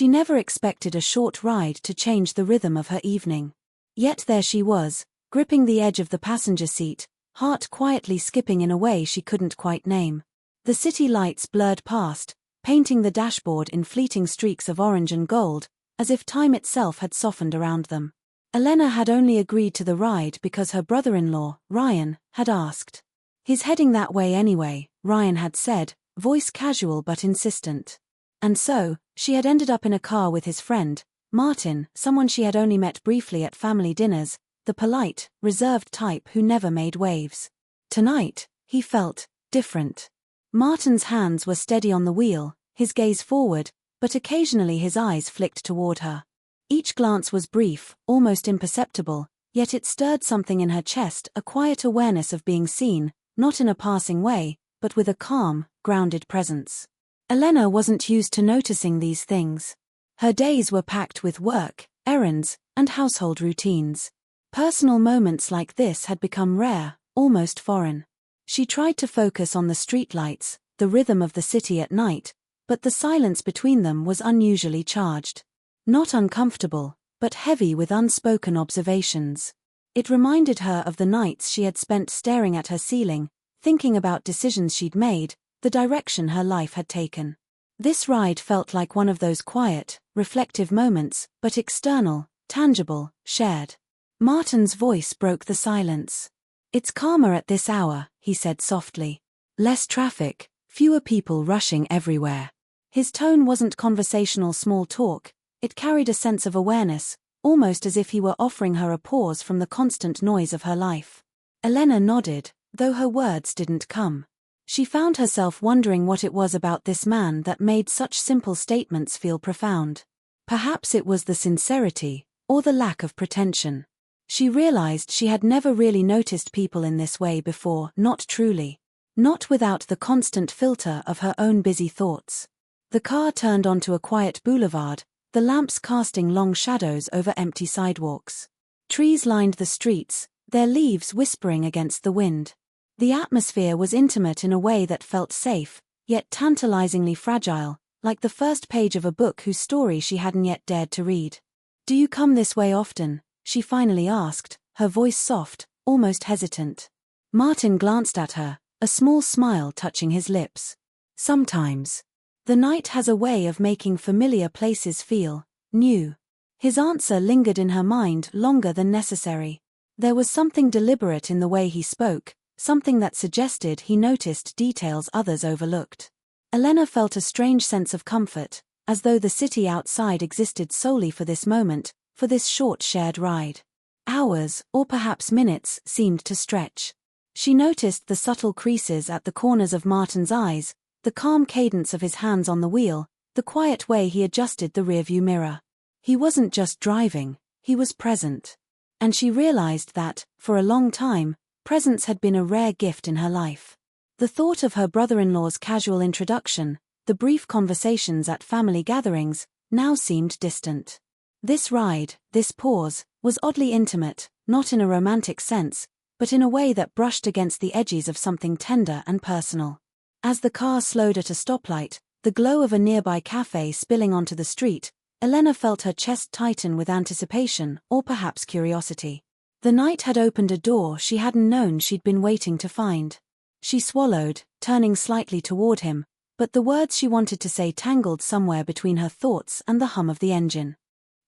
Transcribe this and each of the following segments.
She never expected a short ride to change the rhythm of her evening. Yet there she was, gripping the edge of the passenger seat, heart quietly skipping in a way she couldn't quite name. The city lights blurred past, painting the dashboard in fleeting streaks of orange and gold, as if time itself had softened around them. Elena had only agreed to the ride because her brother-in-law, Ryan, had asked. "He's heading that way anyway," Ryan had said, voice casual but insistent. And so, she had ended up in a car with his friend, Martin, someone she had only met briefly at family dinners, the polite, reserved type who never made waves. Tonight, he felt different. Martin's hands were steady on the wheel, his gaze forward, but occasionally his eyes flicked toward her. Each glance was brief, almost imperceptible, yet it stirred something in her chest, a quiet awareness of being seen, not in a passing way, but with a calm, grounded presence. Elena wasn't used to noticing these things. Her days were packed with work, errands, and household routines. Personal moments like this had become rare, almost foreign. She tried to focus on the streetlights, the rhythm of the city at night, but the silence between them was unusually charged. Not uncomfortable, but heavy with unspoken observations. It reminded her of the nights she had spent staring at her ceiling, thinking about decisions she'd made, the direction her life had taken. This ride felt like one of those quiet, reflective moments, but external, tangible, shared. Martin's voice broke the silence. "It's calmer at this hour," he said softly. "Less traffic, fewer people rushing everywhere." His tone wasn't conversational small talk, it carried a sense of awareness, almost as if he were offering her a pause from the constant noise of her life. Elena nodded, though her words didn't come. She found herself wondering what it was about this man that made such simple statements feel profound. Perhaps it was the sincerity, or the lack of pretension. She realized she had never really noticed people in this way before, not truly. Not without the constant filter of her own busy thoughts. The car turned onto a quiet boulevard, the lamps casting long shadows over empty sidewalks. Trees lined the streets, their leaves whispering against the wind. The atmosphere was intimate in a way that felt safe, yet tantalizingly fragile, like the first page of a book whose story she hadn't yet dared to read. "Do you come this way often?" she finally asked, her voice soft, almost hesitant. Martin glanced at her, a small smile touching his lips. "Sometimes. The night has a way of making familiar places feel new." His answer lingered in her mind longer than necessary. There was something deliberate in the way he spoke, something that suggested he noticed details others overlooked. Elena felt a strange sense of comfort, as though the city outside existed solely for this moment, for this short shared ride. Hours, or perhaps minutes, seemed to stretch. She noticed the subtle creases at the corners of Martin's eyes, the calm cadence of his hands on the wheel, the quiet way he adjusted the rearview mirror. He wasn't just driving, he was present. And she realized that, for a long time, presence had been a rare gift in her life. The thought of her brother-in-law's casual introduction, the brief conversations at family gatherings, now seemed distant. This ride, this pause, was oddly intimate, not in a romantic sense, but in a way that brushed against the edges of something tender and personal. As the car slowed at a stoplight, the glow of a nearby cafe spilling onto the street, Elena felt her chest tighten with anticipation, or perhaps curiosity. The night had opened a door she hadn't known she'd been waiting to find. She swallowed, turning slightly toward him, but the words she wanted to say tangled somewhere between her thoughts and the hum of the engine.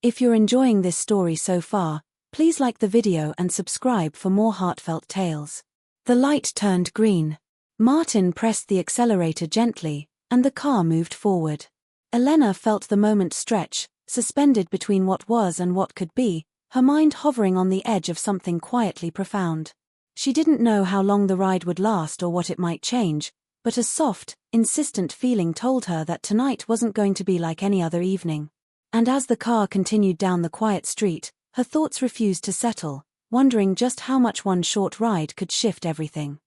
If you're enjoying this story so far, please like the video and subscribe for more heartfelt tales. The light turned green. Martin pressed the accelerator gently, and the car moved forward. Elena felt the moment stretch, suspended between what was and what could be, her mind hovering on the edge of something quietly profound. She didn't know how long the ride would last or what it might change, but a soft, insistent feeling told her that tonight wasn't going to be like any other evening. And as the car continued down the quiet street, her thoughts refused to settle, wondering just how much one short ride could shift everything.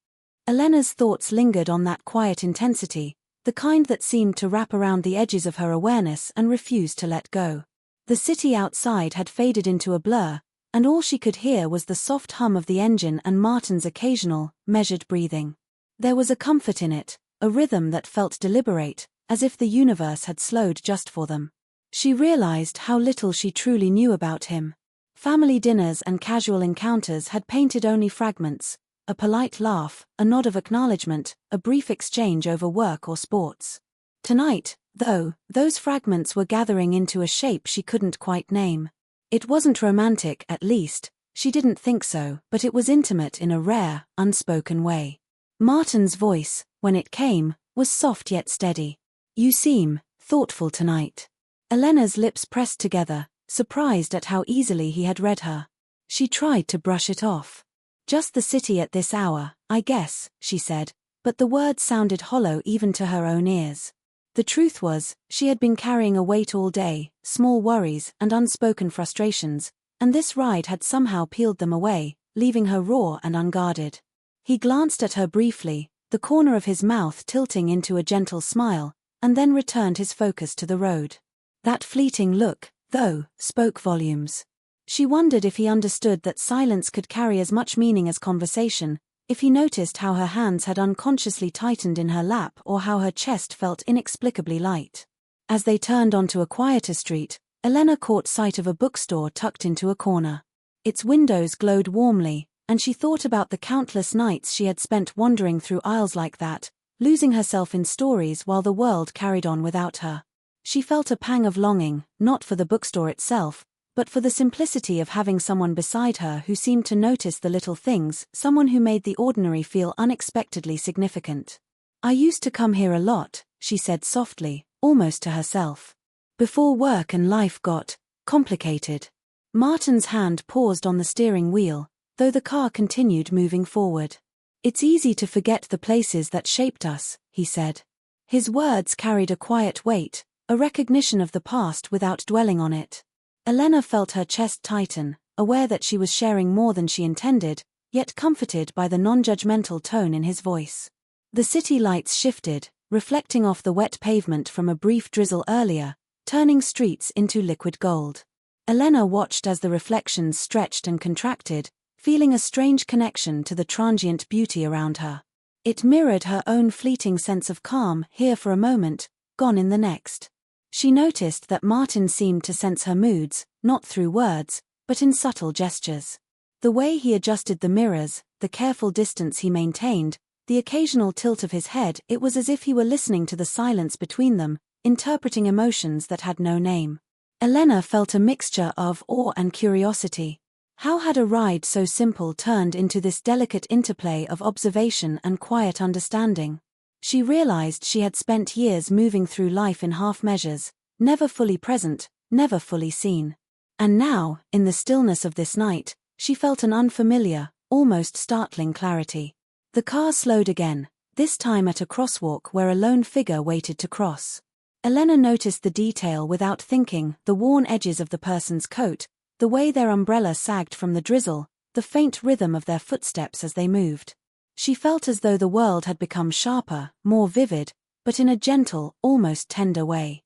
Elena's thoughts lingered on that quiet intensity, the kind that seemed to wrap around the edges of her awareness and refused to let go. The city outside had faded into a blur, and all she could hear was the soft hum of the engine and Martin's occasional, measured breathing. There was a comfort in it, a rhythm that felt deliberate, as if the universe had slowed just for them. She realized how little she truly knew about him. Family dinners and casual encounters had painted only fragments: a polite laugh, a nod of acknowledgement, a brief exchange over work or sports. Tonight, though, those fragments were gathering into a shape she couldn't quite name. It wasn't romantic, at least, she didn't think so, but it was intimate in a rare, unspoken way. Martin's voice, when it came, was soft yet steady. "You seem thoughtful tonight." Elena's lips pressed together, surprised at how easily he had read her. She tried to brush it off. "Just the city at this hour, I guess," she said, but the words sounded hollow even to her own ears. The truth was, she had been carrying a weight all day, small worries and unspoken frustrations, and this ride had somehow peeled them away, leaving her raw and unguarded. He glanced at her briefly, the corner of his mouth tilting into a gentle smile, and then returned his focus to the road. That fleeting look, though, spoke volumes. She wondered if he understood that silence could carry as much meaning as conversation, if he noticed how her hands had unconsciously tightened in her lap or how her chest felt inexplicably light. As they turned onto a quieter street, Elena caught sight of a bookstore tucked into a corner. Its windows glowed warmly, and she thought about the countless nights she had spent wandering through aisles like that, losing herself in stories while the world carried on without her. She felt a pang of longing, not for the bookstore itself, but for the simplicity of having someone beside her who seemed to notice the little things, someone who made the ordinary feel unexpectedly significant. "I used to come here a lot," she said softly, almost to herself. "Before work and life got complicated." Martin's hand paused on the steering wheel, though the car continued moving forward. "It's easy to forget the places that shaped us," he said. His words carried a quiet weight, a recognition of the past without dwelling on it. Elena felt her chest tighten, aware that she was sharing more than she intended, yet comforted by the non-judgmental tone in his voice. The city lights shifted, reflecting off the wet pavement from a brief drizzle earlier, turning streets into liquid gold. Elena watched as the reflections stretched and contracted, feeling a strange connection to the transient beauty around her. It mirrored her own fleeting sense of calm, here for a moment, gone in the next. She noticed that Martin seemed to sense her moods, not through words, but in subtle gestures. The way he adjusted the mirrors, the careful distance he maintained, the occasional tilt of his head, it was as if he were listening to the silence between them, interpreting emotions that had no name. Elena felt a mixture of awe and curiosity. How had a ride so simple turned into this delicate interplay of observation and quiet understanding? She realized she had spent years moving through life in half measures, never fully present, never fully seen. And now, in the stillness of this night, she felt an unfamiliar, almost startling clarity. The car slowed again, this time at a crosswalk where a lone figure waited to cross. Elena noticed the detail without thinking: the worn edges of the person's coat, the way their umbrella sagged from the drizzle, the faint rhythm of their footsteps as they moved. She felt as though the world had become sharper, more vivid, but in a gentle, almost tender way.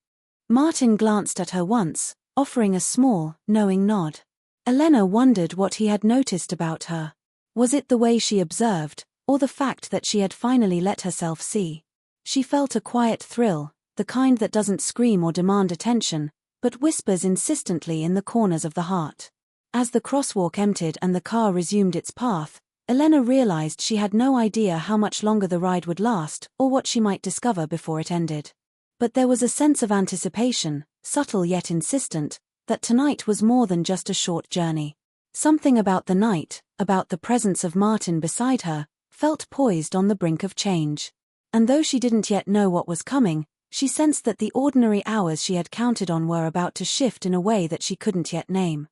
Martin glanced at her once, offering a small, knowing nod. Elena wondered what he had noticed about her. Was it the way she observed, or the fact that she had finally let herself see? She felt a quiet thrill, the kind that doesn't scream or demand attention, but whispers insistently in the corners of the heart. As the crosswalk emptied and the car resumed its path, Elena realized she had no idea how much longer the ride would last, or what she might discover before it ended. But there was a sense of anticipation, subtle yet insistent, that tonight was more than just a short journey. Something about the night, about the presence of Martin beside her, felt poised on the brink of change. And though she didn't yet know what was coming, she sensed that the ordinary hours she had counted on were about to shift in a way that she couldn't yet name.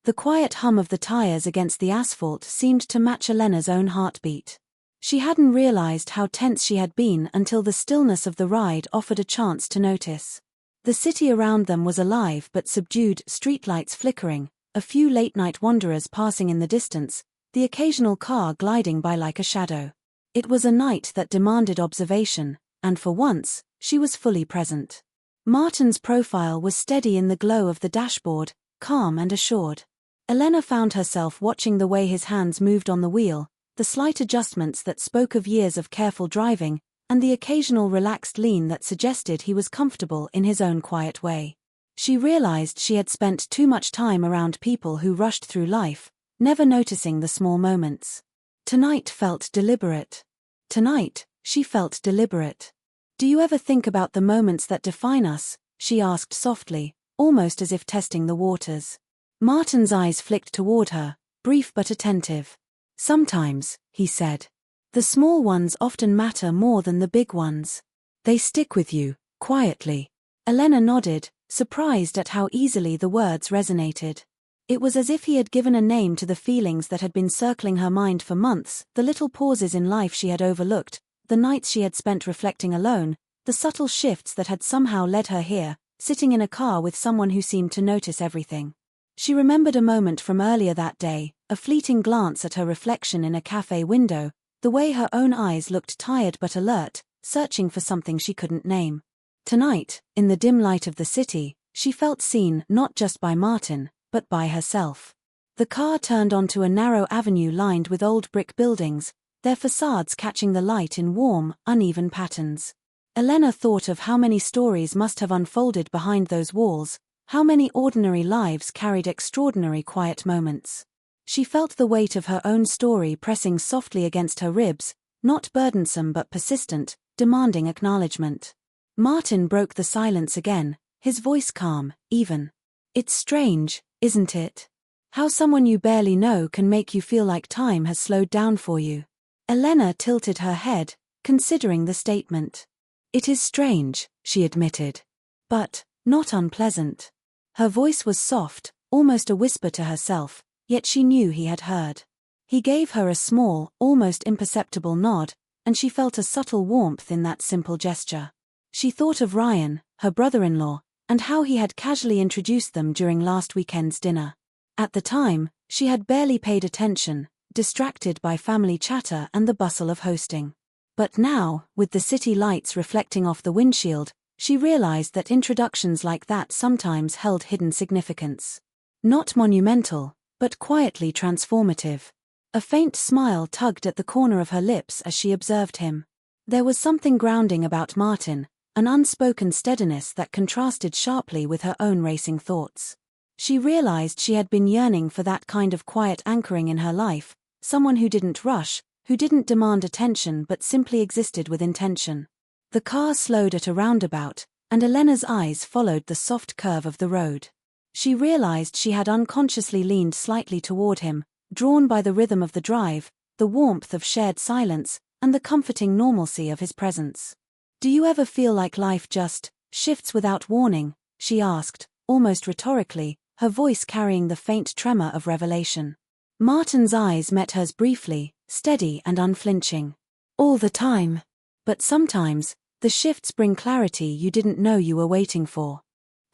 The quiet hum of the tires against the asphalt seemed to match Elena's own heartbeat. She hadn't realized how tense she had been until the stillness of the ride offered a chance to notice. The city around them was alive but subdued, streetlights flickering, a few late-night wanderers passing in the distance, the occasional car gliding by like a shadow. It was a night that demanded observation, and for once, she was fully present. Martin's profile was steady in the glow of the dashboard, calm and assured. Elena found herself watching the way his hands moved on the wheel, the slight adjustments that spoke of years of careful driving, and the occasional relaxed lean that suggested he was comfortable in his own quiet way. She realized she had spent too much time around people who rushed through life, never noticing the small moments. Tonight felt deliberate. Tonight, she felt deliberate. "Do you ever think about the moments that define us?" she asked softly, almost as if testing the waters. Martin's eyes flicked toward her, brief but attentive. "Sometimes," he said. "The small ones often matter more than the big ones. They stick with you, quietly." Elena nodded, surprised at how easily the words resonated. It was as if he had given a name to the feelings that had been circling her mind for months, the little pauses in life she had overlooked, the nights she had spent reflecting alone, the subtle shifts that had somehow led her here, sitting in a car with someone who seemed to notice everything. She remembered a moment from earlier that day, a fleeting glance at her reflection in a cafe window, the way her own eyes looked tired but alert, searching for something she couldn't name. Tonight, in the dim light of the city, she felt seen not just by Martin, but by herself. The car turned onto a narrow avenue lined with old brick buildings, their facades catching the light in warm, uneven patterns. Elena thought of how many stories must have unfolded behind those walls, how many ordinary lives carried extraordinary quiet moments. She felt the weight of her own story pressing softly against her ribs, not burdensome but persistent, demanding acknowledgement. Martin broke the silence again, his voice calm, even. "It's strange, isn't it? How someone you barely know can make you feel like time has slowed down for you." Elena tilted her head, considering the statement. "It is strange," she admitted. "But not unpleasant." Her voice was soft, almost a whisper to herself, yet she knew he had heard. He gave her a small, almost imperceptible nod, and she felt a subtle warmth in that simple gesture. She thought of Ryan, her brother-in-law, and how he had casually introduced them during last weekend's dinner. At the time, she had barely paid attention, distracted by family chatter and the bustle of hosting. But now, with the city lights reflecting off the windshield, she realized that introductions like that sometimes held hidden significance. Not monumental, but quietly transformative. A faint smile tugged at the corner of her lips as she observed him. There was something grounding about Martin, an unspoken steadiness that contrasted sharply with her own racing thoughts. She realized she had been yearning for that kind of quiet anchoring in her life, someone who didn't rush, who didn't demand attention but simply existed with intention. The car slowed at a roundabout, and Elena's eyes followed the soft curve of the road. She realized she had unconsciously leaned slightly toward him, drawn by the rhythm of the drive, the warmth of shared silence, and the comforting normalcy of his presence. "Do you ever feel like life just shifts without warning?" she asked, almost rhetorically, her voice carrying the faint tremor of revelation. Martin's eyes met hers briefly, steady and unflinching. "All the time. But sometimes, the shifts bring clarity you didn't know you were waiting for."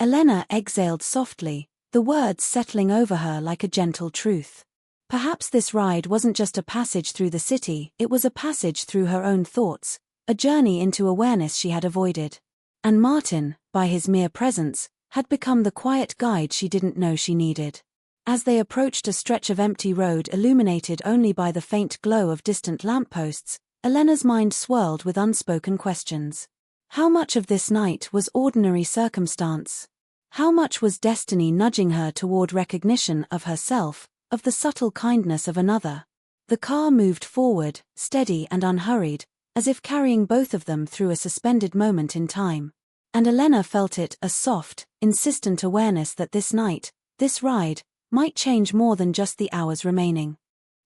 Elena exhaled softly, the words settling over her like a gentle truth. Perhaps this ride wasn't just a passage through the city, it was a passage through her own thoughts, a journey into awareness she had avoided. And Martin, by his mere presence, had become the quiet guide she didn't know she needed. As they approached a stretch of empty road illuminated only by the faint glow of distant lampposts, Elena's mind swirled with unspoken questions. How much of this night was ordinary circumstance? How much was destiny nudging her toward recognition of herself, of the subtle kindness of another? The car moved forward, steady and unhurried, as if carrying both of them through a suspended moment in time. And Elena felt it, a soft, insistent awareness that this night, this ride, might change more than just the hours remaining.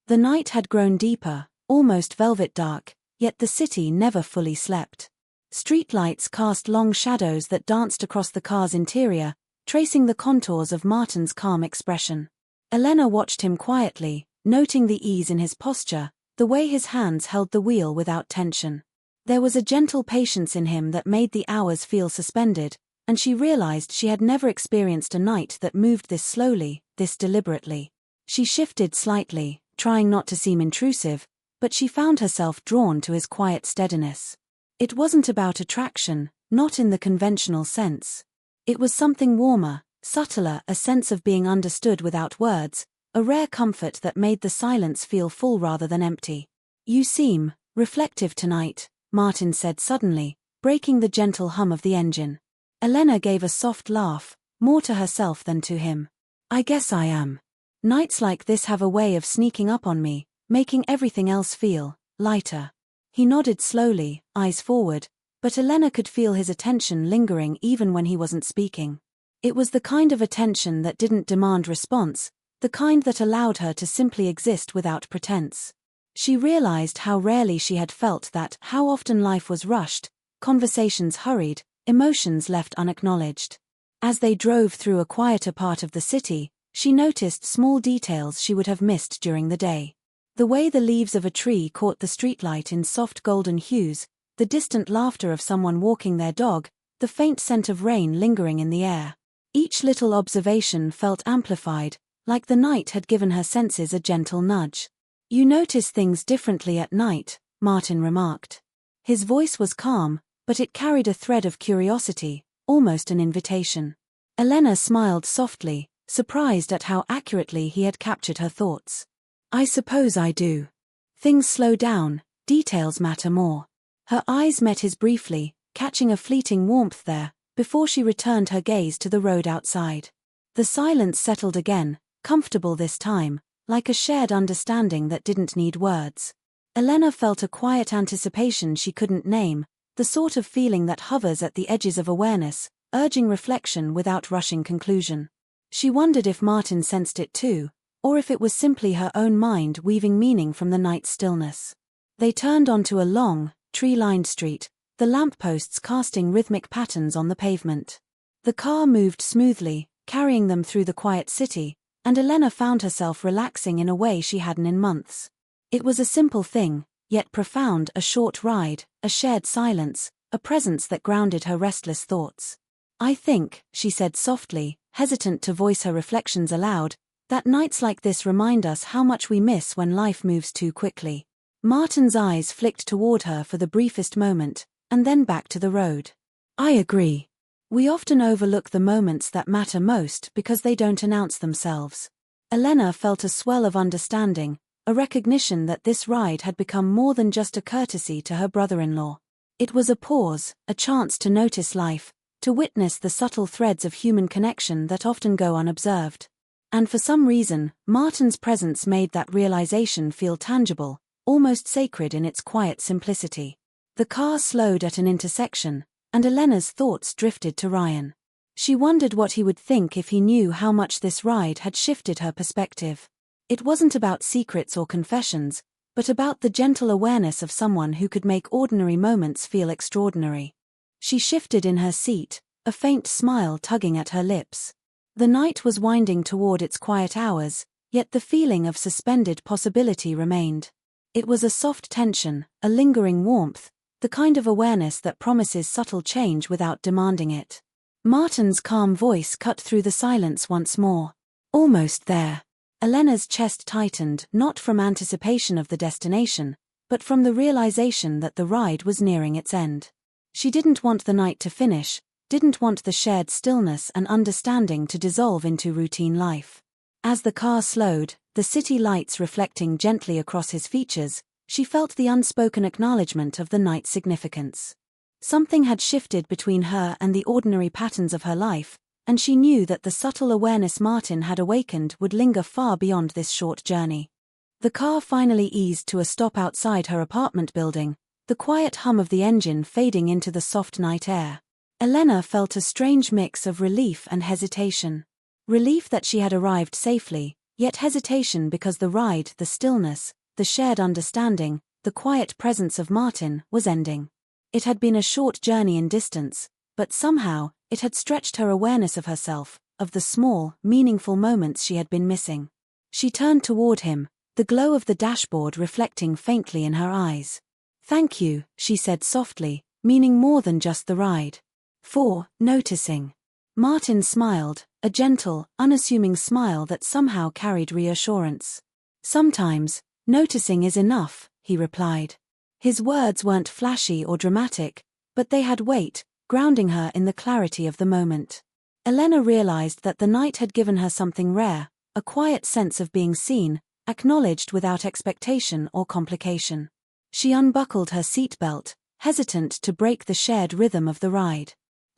The night had grown deeper, almost velvet dark, yet the city never fully slept. Streetlights cast long shadows that danced across the car's interior, tracing the contours of Martin's calm expression. Elena watched him quietly, noting the ease in his posture, the way his hands held the wheel without tension. There was a gentle patience in him that made the hours feel suspended, and she realized she had never experienced a night that moved this slowly, this deliberately. She shifted slightly, trying not to seem intrusive, but she found herself drawn to his quiet steadiness. It wasn't about attraction, not in the conventional sense. It was something warmer, subtler, a sense of being understood without words, a rare comfort that made the silence feel full rather than empty. "You seem reflective tonight," Martin said suddenly, breaking the gentle hum of the engine. Elena gave a soft laugh, more to herself than to him. "I guess I am. Nights like this have a way of sneaking up on me, making everything else feel lighter." He nodded slowly, eyes forward, but Elena could feel his attention lingering even when he wasn't speaking. It was the kind of attention that didn't demand response, the kind that allowed her to simply exist without pretense. She realized how rarely she had felt that, how often life was rushed, conversations hurried, emotions left unacknowledged. As they drove through a quieter part of the city, she noticed small details she would have missed during the day. The way the leaves of a tree caught the streetlight in soft golden hues, the distant laughter of someone walking their dog, the faint scent of rain lingering in the air. Each little observation felt amplified, like the night had given her senses a gentle nudge. "You notice things differently at night," Martin remarked. His voice was calm, but it carried a thread of curiosity, almost an invitation. Elena smiled softly, surprised at how accurately he had captured her thoughts. "I suppose I do. Things slow down, details matter more." Her eyes met his briefly, catching a fleeting warmth there, before she returned her gaze to the road outside. The silence settled again, comfortable this time, like a shared understanding that didn't need words. Elena felt a quiet anticipation she couldn't name, the sort of feeling that hovers at the edges of awareness, urging reflection without rushing conclusion. She wondered if Martin sensed it too, or if it was simply her own mind weaving meaning from the night's stillness. They turned onto a long, tree-lined street, the lampposts casting rhythmic patterns on the pavement. The car moved smoothly, carrying them through the quiet city, and Elena found herself relaxing in a way she hadn't in months. It was a simple thing, yet profound, a short ride, a shared silence, a presence that grounded her restless thoughts. "I think," she said softly, hesitant to voice her reflections aloud, "that nights like this remind us how much we miss when life moves too quickly." Martin's eyes flicked toward her for the briefest moment, and then back to the road. "I agree. We often overlook the moments that matter most because they don't announce themselves." Elena felt a swell of understanding, a recognition that this ride had become more than just a courtesy to her brother-in-law. It was a pause, a chance to notice life, to witness the subtle threads of human connection that often go unobserved. And for some reason, Martin's presence made that realization feel tangible, almost sacred in its quiet simplicity. The car slowed at an intersection, and Elena's thoughts drifted to Ryan. She wondered what he would think if he knew how much this ride had shifted her perspective. It wasn't about secrets or confessions, but about the gentle awareness of someone who could make ordinary moments feel extraordinary. She shifted in her seat, a faint smile tugging at her lips. The night was winding toward its quiet hours, yet the feeling of suspended possibility remained. It was a soft tension, a lingering warmth, the kind of awareness that promises subtle change without demanding it. Martin's calm voice cut through the silence once more. "Almost there." Elena's chest tightened, not from anticipation of the destination, but from the realization that the ride was nearing its end. She didn't want the night to finish, didn't want the shared stillness and understanding to dissolve into routine life. As the car slowed, the city lights reflecting gently across his features, she felt the unspoken acknowledgement of the night's significance. Something had shifted between her and the ordinary patterns of her life, and she knew that the subtle awareness Martin had awakened would linger far beyond this short journey. The car finally eased to a stop outside her apartment building, the quiet hum of the engine fading into the soft night air. Elena felt a strange mix of relief and hesitation. Relief that she had arrived safely, yet hesitation because the ride, the stillness, the shared understanding, the quiet presence of Martin, was ending. It had been a short journey in distance, but somehow, it had stretched her awareness of herself, of the small, meaningful moments she had been missing. She turned toward him, the glow of the dashboard reflecting faintly in her eyes. "Thank you," she said softly, meaning more than just the ride. "For noticing." Martin smiled, a gentle, unassuming smile that somehow carried reassurance. "Sometimes, noticing is enough," he replied. His words weren't flashy or dramatic, but they had weight, grounding her in the clarity of the moment. Elena realized that the night had given her something rare, a quiet sense of being seen, acknowledged without expectation or complication. She unbuckled her seatbelt, hesitant to break the shared rhythm of the ride.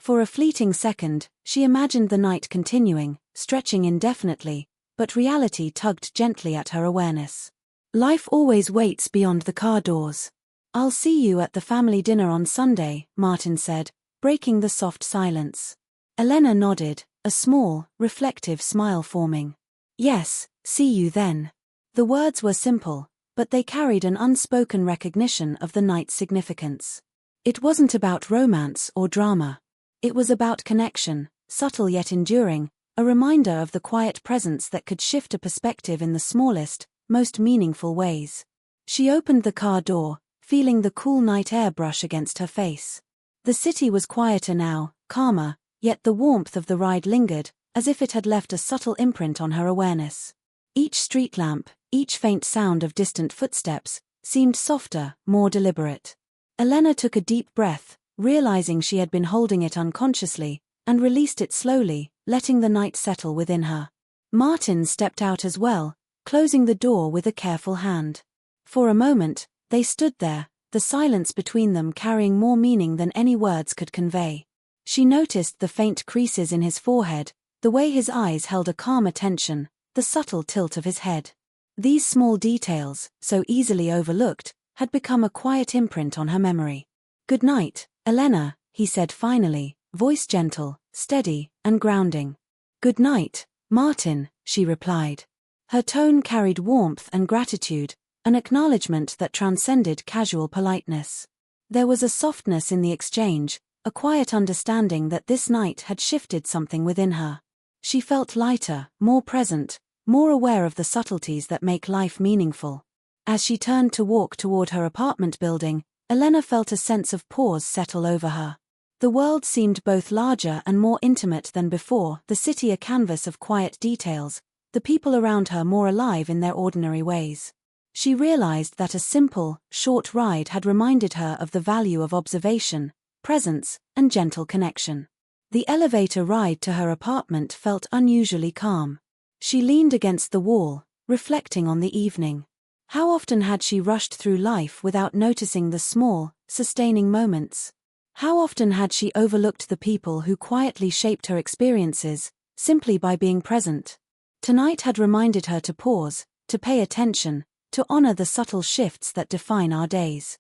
For a fleeting second, she imagined the night continuing, stretching indefinitely, but reality tugged gently at her awareness. Life always waits beyond the car doors. I'll see you at the family dinner on Sunday, Martin said, breaking the soft silence. Elena nodded, a small, reflective smile forming. Yes, see you then. The words were simple, but they carried an unspoken recognition of the night's significance. It wasn't about romance or drama. It was about connection, subtle yet enduring, a reminder of the quiet presence that could shift a perspective in the smallest, most meaningful ways. She opened the car door, feeling the cool night air brush against her face. The city was quieter now, calmer, yet the warmth of the ride lingered, as if it had left a subtle imprint on her awareness. Each street lamp, each faint sound of distant footsteps, seemed softer, more deliberate. Elena took a deep breath, realizing she had been holding it unconsciously, and released it slowly, letting the night settle within her. Martin stepped out as well, closing the door with a careful hand. For a moment, they stood there, the silence between them carrying more meaning than any words could convey. She noticed the faint creases in his forehead, the way his eyes held a calm attention, the subtle tilt of his head. These small details, so easily overlooked, had become a quiet imprint on her memory. "Good night, Elena," he said finally, voice gentle, steady, and grounding. "Good night, Martin," she replied. Her tone carried warmth and gratitude, an acknowledgement that transcended casual politeness. There was a softness in the exchange, a quiet understanding that this night had shifted something within her. She felt lighter, more present, more aware of the subtleties that make life meaningful. As she turned to walk toward her apartment building, Elena felt a sense of pause settle over her. The world seemed both larger and more intimate than before, the city a canvas of quiet details, the people around her more alive in their ordinary ways. She realized that a simple, short ride had reminded her of the value of observation, presence, and gentle connection. The elevator ride to her apartment felt unusually calm. She leaned against the wall, reflecting on the evening. How often had she rushed through life without noticing the small, sustaining moments? How often had she overlooked the people who quietly shaped her experiences, simply by being present? Tonight had reminded her to pause, to pay attention, to honor the subtle shifts that define our days.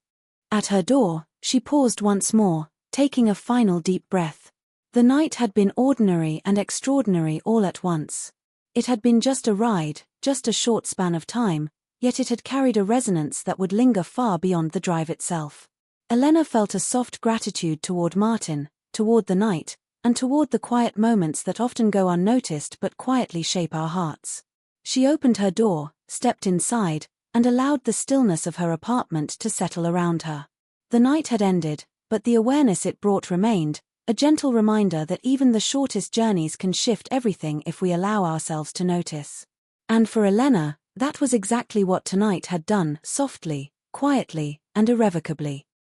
At her door, she paused once more, taking a final deep breath. The night had been ordinary and extraordinary all at once. It had been just a ride, just a short span of time, yet it had carried a resonance that would linger far beyond the drive itself. Elena felt a soft gratitude toward Martin, toward the night, and toward the quiet moments that often go unnoticed but quietly shape our hearts. She opened her door, stepped inside, and allowed the stillness of her apartment to settle around her. The night had ended, but the awareness it brought remained, a gentle reminder that even the shortest journeys can shift everything if we allow ourselves to notice. And for Elena, that was exactly what tonight had done, softly, quietly, and irrevocably.